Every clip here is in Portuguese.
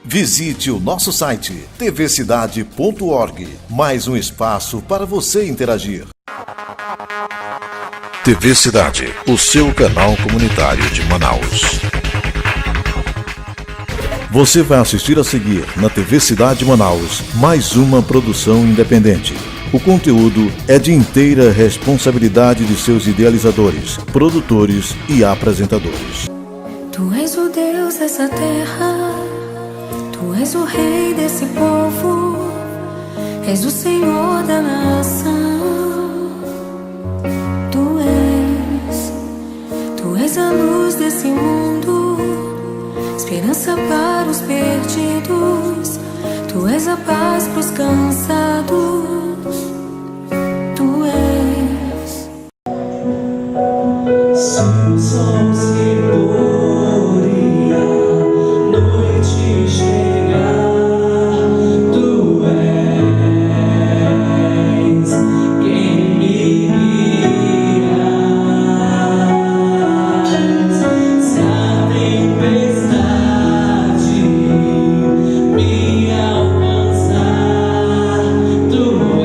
Visite o nosso site tvcidade.org. Mais um espaço para você interagir. TV Cidade, o seu canal comunitário de Manaus. Você vai assistir a seguir na TV Cidade Manaus mais uma produção independente. O conteúdo é de inteira responsabilidade de seus idealizadores, produtores e apresentadores. Tu és o Deus dessa terra, Tu és o Rei desse povo, és o Senhor da nação. Tu és a luz desse mundo, esperança para os perdidos. Tu és a paz para os cansados. Tu és. Sim, somos que gloria, noite chegar. Tu és quem me guia. Se a tempestade me alcançar, Tu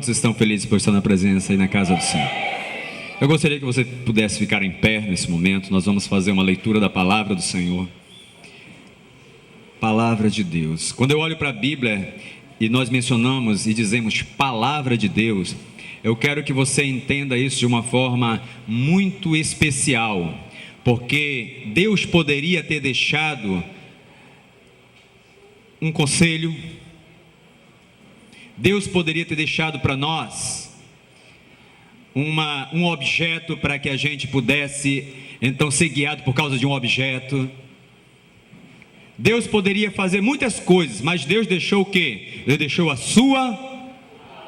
Quantos estão felizes por estar na presença e na casa do Senhor? Eu gostaria que você pudesse ficar em pé nesse momento. Nós vamos fazer uma leitura da palavra do Senhor. Palavra de Deus. Quando eu olho para a Bíblia e nós mencionamos e dizemos palavra de Deus, eu quero que você entenda isso de uma forma muito especial, porque Deus poderia ter deixado um conselho, Deus poderia ter deixado para nós um objeto para que a gente pudesse então ser guiado por causa de um objeto. Deus poderia fazer muitas coisas, mas Deus deixou o quê? Deus deixou a sua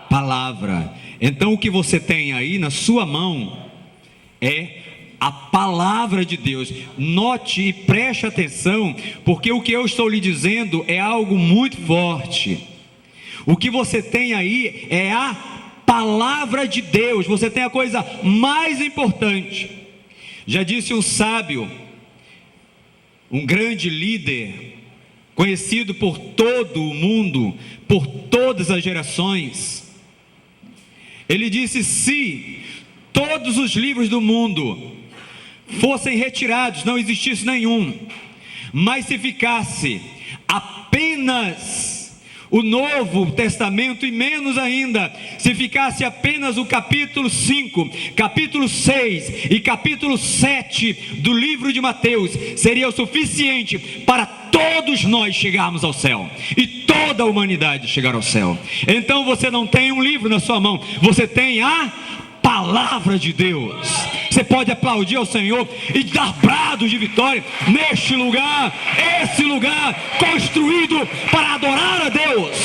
palavra. Então o que você tem aí na sua mão é a palavra de Deus. Note e preste atenção, porque o que eu estou lhe dizendo é algo muito forte. O que você tem aí é a palavra de Deus. Você tem a coisa mais importante. Já disse um sábio, um grande líder, conhecido por todo o mundo, por todas as gerações. Ele disse: se todos os livros do mundo fossem retirados, não existisse nenhum, mas se ficasse apenas o Novo Testamento, e menos ainda, se ficasse apenas o capítulo 5, capítulo 6 e capítulo 7 do livro de Mateus, seria o suficiente para todos nós chegarmos ao céu, e toda a humanidade chegar ao céu. Então você não tem um livro na sua mão, você tem a palavra de Deus. Você pode aplaudir ao Senhor e dar brados de vitória neste lugar, esse lugar construído para adorar a Deus.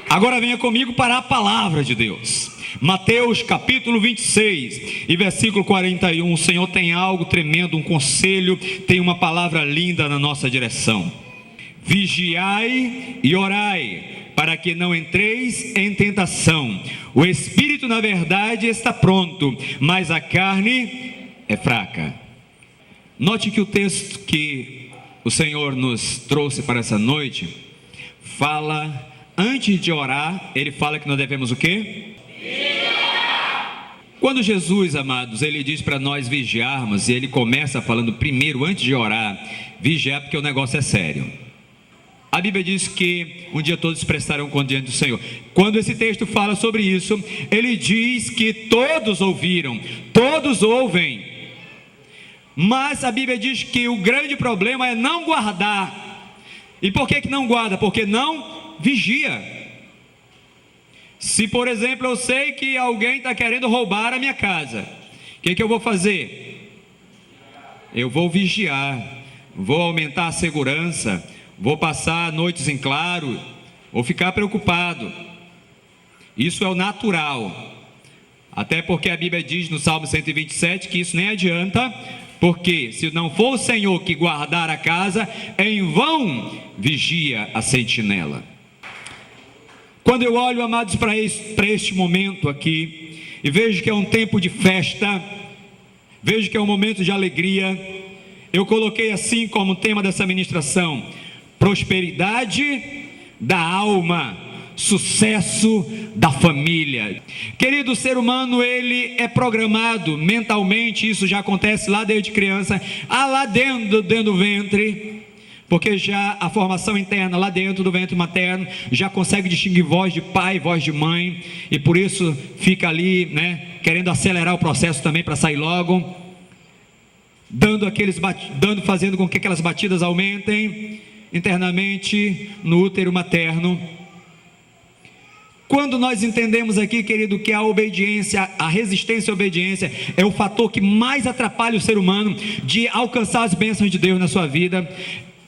Agora venha comigo para a palavra de Deus. Mateus capítulo 26 e versículo 41. O Senhor tem algo tremendo, um conselho, tem uma palavra linda na nossa direção. Vigiai e orai, para que não entreis em tentação. O espírito, na verdade, está pronto, mas a carne é fraca. Note que o texto que o Senhor nos trouxe para essa noite fala, antes de orar, ele fala que nós devemos o quê? Vigiar. Quando Jesus, amados, ele diz para nós vigiarmos, e ele começa falando primeiro, antes de orar, vigiar, porque o negócio é sério. A Bíblia diz que um dia todos prestarão conta diante do Senhor. Quando esse texto fala sobre isso, ele diz que todos ouviram, todos ouvem. Mas a Bíblia diz que o grande problema é não guardar. E por que não guarda? Porque não vigia. Se, por exemplo, eu sei que alguém está querendo roubar a minha casa, o que eu vou fazer? Eu vou vigiar, vou aumentar a segurança, vou passar noites em claro, vou ficar preocupado. Isso é o natural. Até porque a Bíblia diz no Salmo 127 que isso nem adianta, porque se não for o Senhor que guardar a casa, em vão vigia a sentinela. Quando eu olho, amados, para este momento aqui, e vejo que é um tempo de festa, vejo que é um momento de alegria, eu coloquei assim como tema dessa ministração: prosperidade da alma, sucesso da família. Querido, o ser humano, ele é programado mentalmente, isso já acontece lá desde criança, lá dentro do ventre, porque já a formação interna lá dentro do ventre materno já consegue distinguir voz de pai, voz de mãe, e por isso fica ali, querendo acelerar o processo também para sair logo, fazendo com que aquelas batidas aumentem internamente no útero materno. Quando nós entendemos aqui, querido, que a obediência, a resistência à obediência é o fator que mais atrapalha o ser humano de alcançar as bênçãos de Deus na sua vida,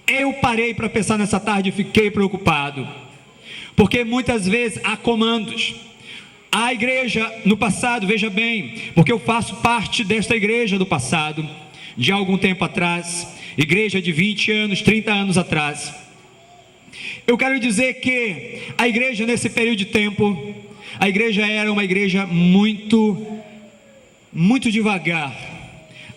eu parei para pensar nessa tarde e fiquei preocupado, porque muitas vezes há comandos. A igreja no passado, veja bem, porque eu faço parte desta igreja do passado, de algum tempo atrás, igreja de 20 anos, 30 anos atrás. Eu quero dizer que a igreja nesse período de tempo, a igreja era uma igreja muito devagar.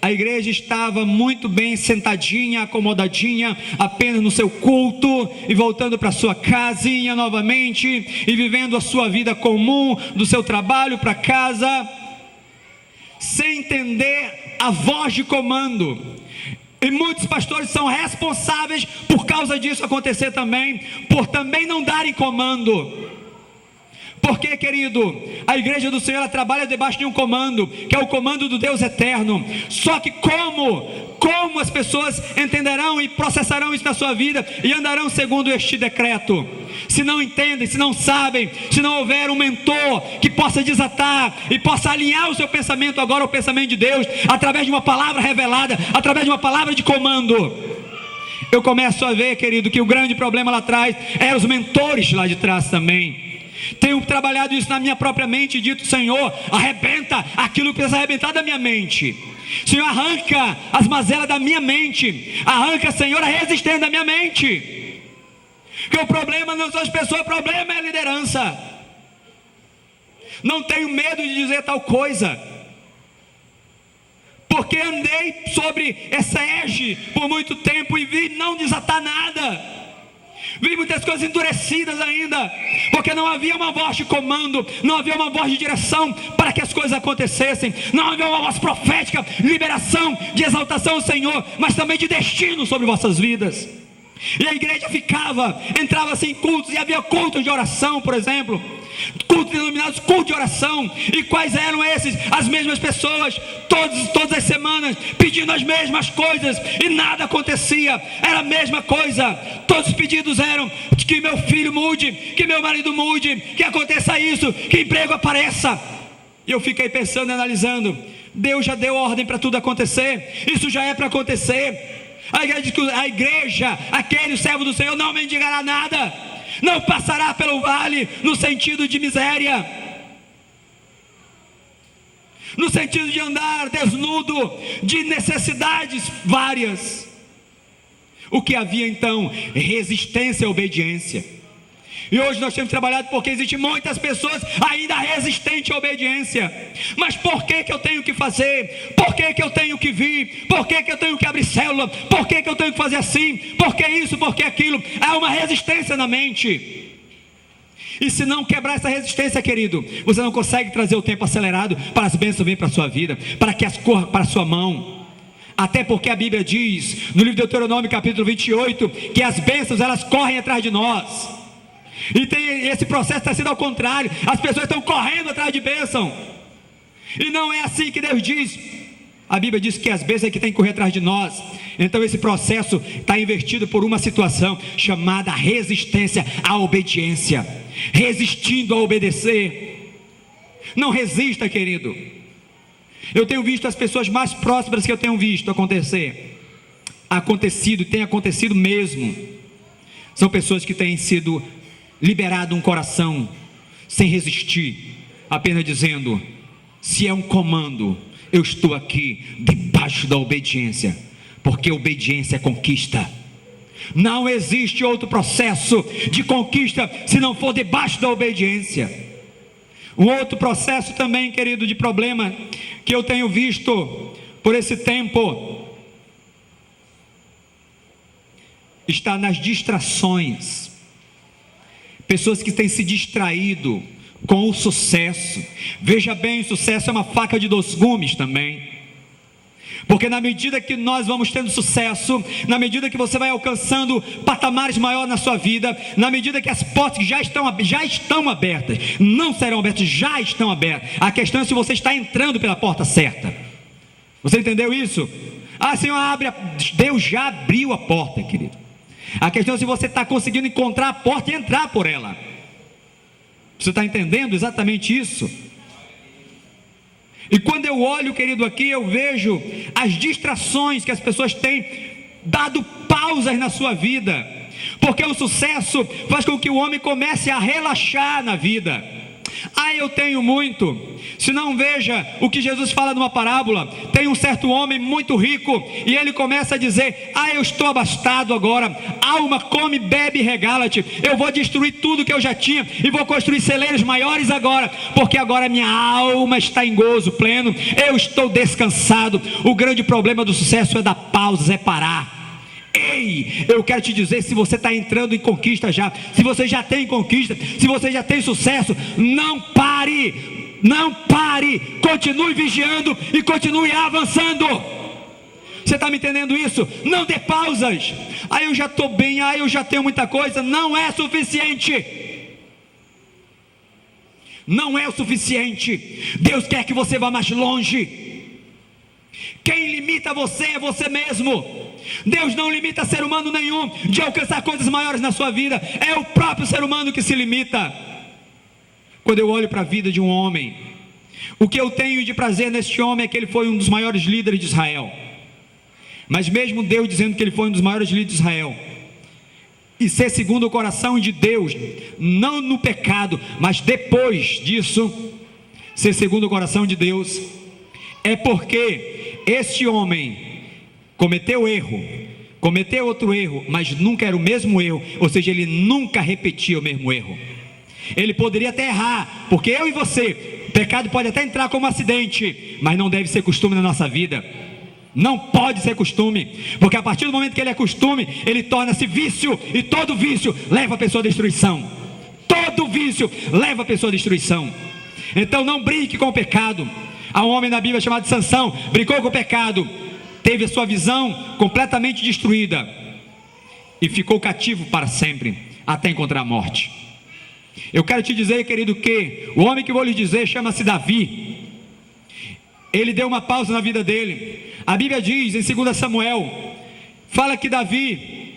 A igreja estava muito bem sentadinha, acomodadinha, apenas no seu culto, e voltando para sua casinha novamente, e vivendo a sua vida comum, do seu trabalho para casa, sem entender a voz de comando. E muitos pastores são responsáveis por causa disso acontecer também, por também não darem comando. Porque, querido, a igreja do Senhor, ela trabalha debaixo de um comando, que é o comando do Deus eterno. Só que como as pessoas entenderão e processarão isso na sua vida e andarão segundo este decreto? Se não entendem, se não sabem, se não houver um mentor que possa desatar e possa alinhar o seu pensamento agora ao pensamento de Deus, através de uma palavra revelada, através de uma palavra de comando. Eu começo a ver, querido, que o grande problema lá atrás eram os mentores lá de trás também. Tenho trabalhado isso na minha própria mente e dito: Senhor, arrebenta aquilo que precisa arrebentar da minha mente. Senhor, arranca as mazelas da minha mente. Arranca, Senhor, a resistência da minha mente. Porque o problema não são as pessoas, o problema é a liderança. Não tenho medo de dizer tal coisa, porque andei sobre essa égide por muito tempo e vi não desatar nada. Vi muitas coisas endurecidas ainda, porque não havia uma voz de comando, não havia uma voz de direção para que as coisas acontecessem, não havia uma voz profética, liberação, de exaltação ao Senhor, mas também de destino sobre vossas vidas. E a igreja entrava assim em cultos, e havia cultos de oração, por exemplo, cultos denominados culto de oração. E quais eram esses? As mesmas pessoas, todas as semanas, pedindo as mesmas coisas, e nada acontecia. Era a mesma coisa. Todos os pedidos eram: que meu filho mude, que meu marido mude, que aconteça isso, que emprego apareça. E eu fiquei pensando e analisando: Deus já deu ordem para tudo acontecer, isso já é para acontecer. A igreja, aquele servo do Senhor, não mendigará nada, não passará pelo vale no sentido de miséria, no sentido de andar desnudo, de necessidades várias. O que havia então? Resistência à obediência. E hoje nós temos trabalhado porque existem muitas pessoas ainda resistentes à obediência. Mas por que eu tenho que fazer? Por que eu tenho que vir? Por que eu tenho que abrir célula? Por que eu tenho que fazer assim? Por que isso? Por que aquilo? Há uma resistência na mente. E se não quebrar essa resistência, querido, você não consegue trazer o tempo acelerado para as bênçãos virem para a sua vida, para que as corram para a sua mão. Até porque a Bíblia diz, no livro de Deuteronômio capítulo 28, que as bênçãos, elas correm atrás de nós. E esse processo está sendo ao contrário. As pessoas estão correndo atrás de bênção, e não é assim que Deus diz. A Bíblia diz que as bênçãos é que tem que correr atrás de nós. Então esse processo está invertido por uma situação chamada resistência à obediência. Resistindo a obedecer. Não resista, querido. Eu tenho visto as pessoas mais próximas que eu tenho visto acontecido, e tem acontecido mesmo, são pessoas que têm sido liberado um coração sem resistir, apenas dizendo: se é um comando, eu estou aqui debaixo da obediência, porque obediência é conquista. Não existe outro processo de conquista se não for debaixo da obediência. Um outro processo também, querido, de problema que eu tenho visto por esse tempo está nas distrações. Pessoas que têm se distraído com o sucesso. Veja bem, o sucesso é uma faca de dois gumes também. Porque na medida que nós vamos tendo sucesso, na medida que você vai alcançando patamares maiores na sua vida, na medida que as portas já estão abertas, não serão abertas, já estão abertas. A questão é se você está entrando pela porta certa. Você entendeu isso? Ah, Senhor, Deus já abriu a porta, querido. A questão é se você está conseguindo encontrar a porta e entrar por ela. Você está entendendo exatamente isso? E quando eu olho, querido, aqui, eu vejo as distrações que as pessoas têm dado pausas na sua vida. Porque o sucesso faz com que o homem comece a relaxar na vida. Ah, eu tenho muito. Se não, veja o que Jesus fala numa parábola. Tem um certo homem muito rico e ele começa a dizer: ah, eu estou abastado agora. Alma, come, bebe e regala-te. Eu vou destruir tudo que eu já tinha e vou construir celeiros maiores agora, porque agora minha alma está em gozo pleno. Eu estou descansado. O grande problema do sucesso é dar pausas, é parar. Ei, eu quero te dizer, se você está entrando em conquista já, se você já tem conquista, se você já tem sucesso, não pare, não pare, continue vigiando e continue avançando. Você está me entendendo isso? Não dê pausas. Ah, eu já estou bem, ah, eu já tenho muita coisa. Não é suficiente. Não é o suficiente. Deus quer que você vá mais longe. Quem limita você é você mesmo. Deus não limita ser humano nenhum de alcançar coisas maiores na sua vida. É o próprio ser humano que se limita. Quando eu olho para a vida de um homem, o que eu tenho de prazer neste homem é que ele foi um dos maiores líderes de Israel. Mas mesmo Deus dizendo que ele foi um dos maiores líderes de Israel, e ser segundo o coração de Deus, não no pecado, mas depois disso, ser segundo o coração de Deus, é porque este homem cometeu erro, cometeu outro erro, mas nunca era o mesmo erro, ou seja, ele nunca repetia o mesmo erro. Ele poderia até errar, porque eu e você, o pecado pode até entrar como acidente, mas não deve ser costume na nossa vida. Não pode ser costume, porque a partir do momento que ele é costume, ele torna-se vício, e todo vício leva a pessoa à destruição. Todo vício leva a pessoa à destruição. Então não brinque com o pecado. Há um homem na Bíblia chamado Sansão, brincou com o pecado, teve a sua visão completamente destruída e ficou cativo para sempre, até encontrar a morte. Eu quero te dizer, querido, que o homem que vou lhe dizer chama-se Davi. Ele deu uma pausa na vida dele. A Bíblia diz em 2 Samuel, fala que Davi,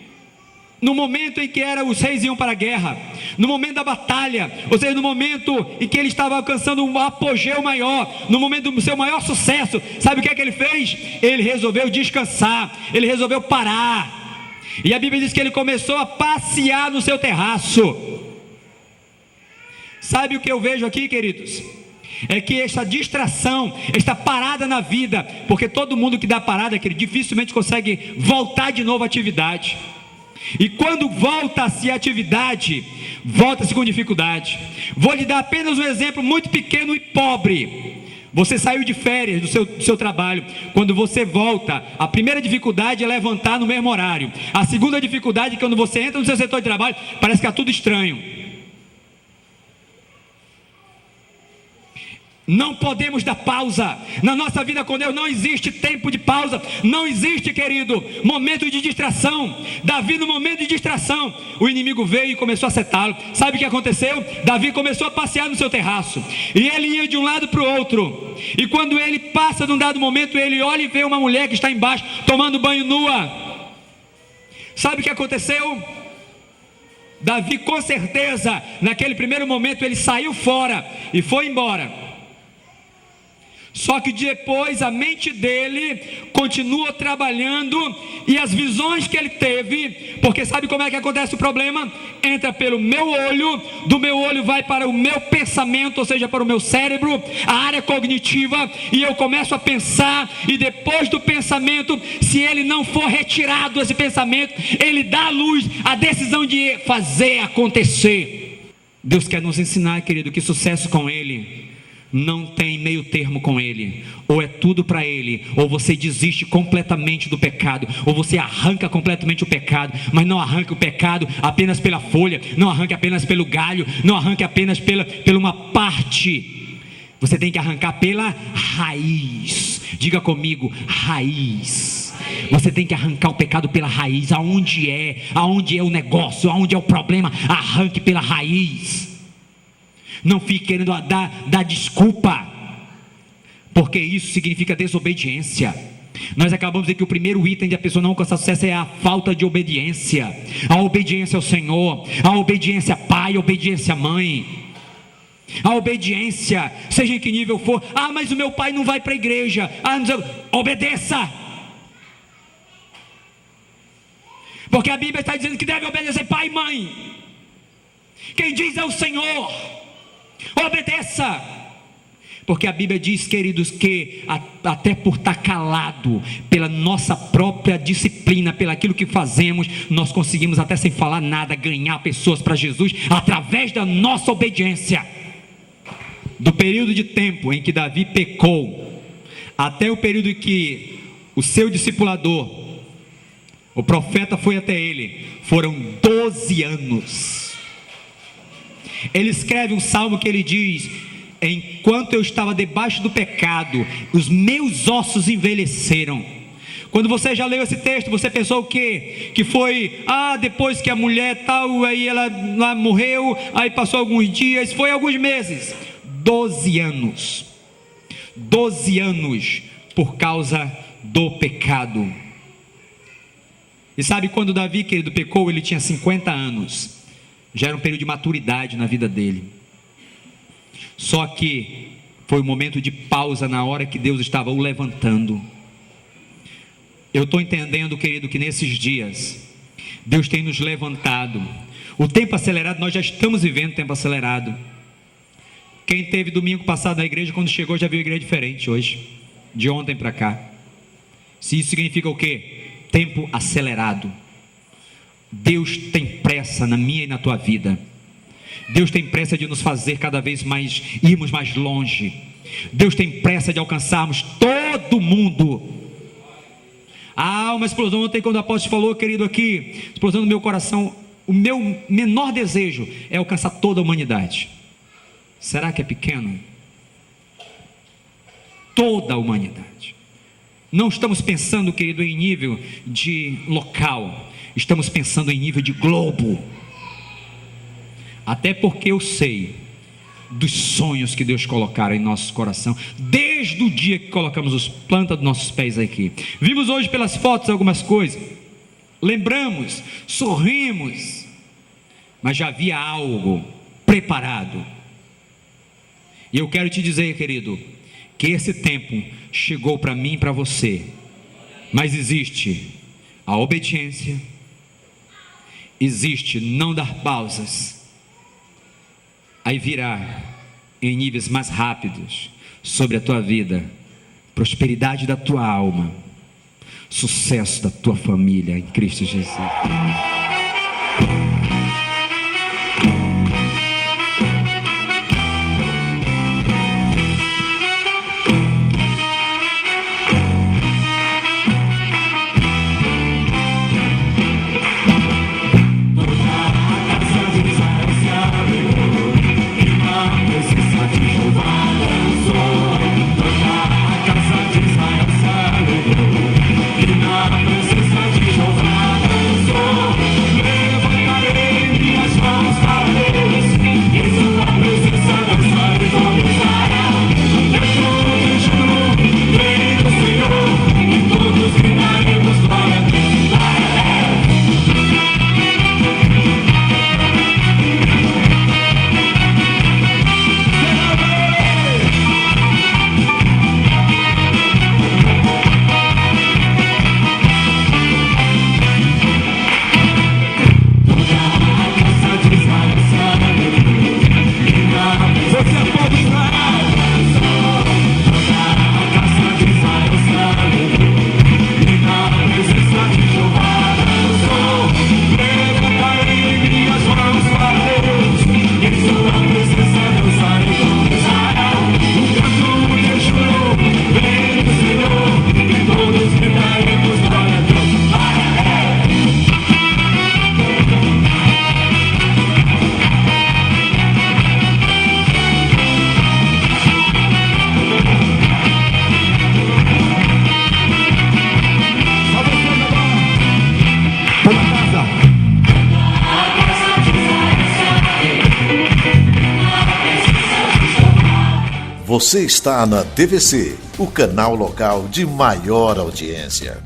no momento em que os reis iam para a guerra, no momento da batalha, ou seja, no momento em que ele estava alcançando um apogeu maior, no momento do seu maior sucesso, sabe o que é que ele fez? Ele resolveu descansar, ele resolveu parar, e a Bíblia diz que ele começou a passear no seu terraço. Sabe o que eu vejo aqui, queridos? É que esta distração, esta parada na vida, porque todo mundo que dá parada, querido, dificilmente consegue voltar de novo à atividade. E quando volta-se à atividade, volta-se com dificuldade. Vou lhe dar apenas um exemplo muito pequeno e pobre. Você saiu de férias do seu trabalho. Quando você volta, a primeira dificuldade é levantar no mesmo horário. A segunda dificuldade é quando você entra no seu setor de trabalho, parece que está tudo estranho. Não podemos dar pausa. Na nossa vida com Deus não existe tempo de pausa. Não existe, querido, momento de distração. Davi, no momento de distração, o inimigo veio e começou a acertá-lo. Sabe o que aconteceu? Davi começou a passear no seu terraço, e ele ia de um lado para o outro. E quando ele passa de um dado momento, ele olha e vê uma mulher que está embaixo tomando banho nua. Sabe o que aconteceu? Davi, com certeza, naquele primeiro momento, ele saiu fora e foi embora. Só que depois a mente dele continua trabalhando, e as visões que ele teve, porque sabe como é que acontece o problema? Entra pelo meu olho, do meu olho vai para o meu pensamento, ou seja, para o meu cérebro, a área cognitiva, e eu começo a pensar, e depois do pensamento, se ele não for retirado esse pensamento, ele dá à luz a decisão de fazer acontecer. Deus quer nos ensinar, querido, que sucesso com Ele não tem meio termo com Ele. Ou é tudo para Ele, ou você desiste completamente do pecado, ou você arranca completamente o pecado. Mas não arranca o pecado apenas pela folha, não arranca apenas pelo galho, não arranca apenas pela uma parte. Você tem que arrancar pela raiz. Diga comigo, raiz. Você tem que arrancar o pecado pela raiz. Aonde é o negócio, aonde é o problema, arranque pela raiz. Não fique querendo dar desculpa, porque isso significa desobediência. Nós acabamos de dizer que o primeiro item de a pessoa não alcançar sucesso é a falta de obediência. A obediência ao Senhor, a obediência a pai, a obediência a mãe, a obediência, seja em que nível for. Ah, mas o meu pai não vai para a igreja. Obedeça, porque a Bíblia está dizendo que deve obedecer pai e mãe. Quem diz é o Senhor. Obedeça! Porque a Bíblia diz, queridos, que até por estar calado, pela nossa própria disciplina, pelo aquilo que fazemos, nós conseguimos até sem falar nada, ganhar pessoas para Jesus, através da nossa obediência. Do período de tempo em que Davi pecou, até o período em que o seu discipulador, o profeta, foi até ele, foram 12 anos. Ele escreve um salmo que ele diz: enquanto eu estava debaixo do pecado, os meus ossos envelheceram. Quando você já leu esse texto, você pensou o quê? Que foi, depois que a mulher tal, aí ela lá morreu, aí passou alguns dias, foi alguns meses. 12 anos. 12 anos por causa do pecado. E sabe, quando Davi, querido, pecou, ele tinha 50 anos. Já era um período de maturidade na vida dele. Só que foi um momento de pausa na hora que Deus estava o levantando. Eu estou entendendo, querido, que nesses dias Deus tem nos levantado. O tempo acelerado, nós já estamos vivendo tempo acelerado. Quem teve domingo passado na igreja, quando chegou já viu a igreja diferente hoje, de ontem para cá. Se isso significa o quê? Tempo acelerado. Deus tem pressa na minha e na tua vida. Deus tem pressa de nos fazer cada vez mais, irmos mais longe. Deus tem pressa de alcançarmos todo mundo. Uma explosão ontem quando o apóstolo falou, querido, aqui, explosão no meu coração. O meu menor desejo é alcançar toda a humanidade. Será que é pequeno? Toda a humanidade. Não estamos pensando, querido, em nível de local. Estamos pensando em nível de globo. Até porque eu sei dos sonhos que Deus colocaram em nosso coração, desde o dia que colocamos os plantas dos nossos pés aqui. Vimos hoje pelas fotos algumas coisas, lembramos, sorrimos, mas já havia algo preparado. E eu quero te dizer, querido, que esse tempo chegou para mim e para você, mas existe a obediência, existe não dar pausas, aí virá em níveis mais rápidos sobre a tua vida, prosperidade da tua alma, sucesso da tua família em Cristo Jesus. Você está na TVC, o canal local de maior audiência.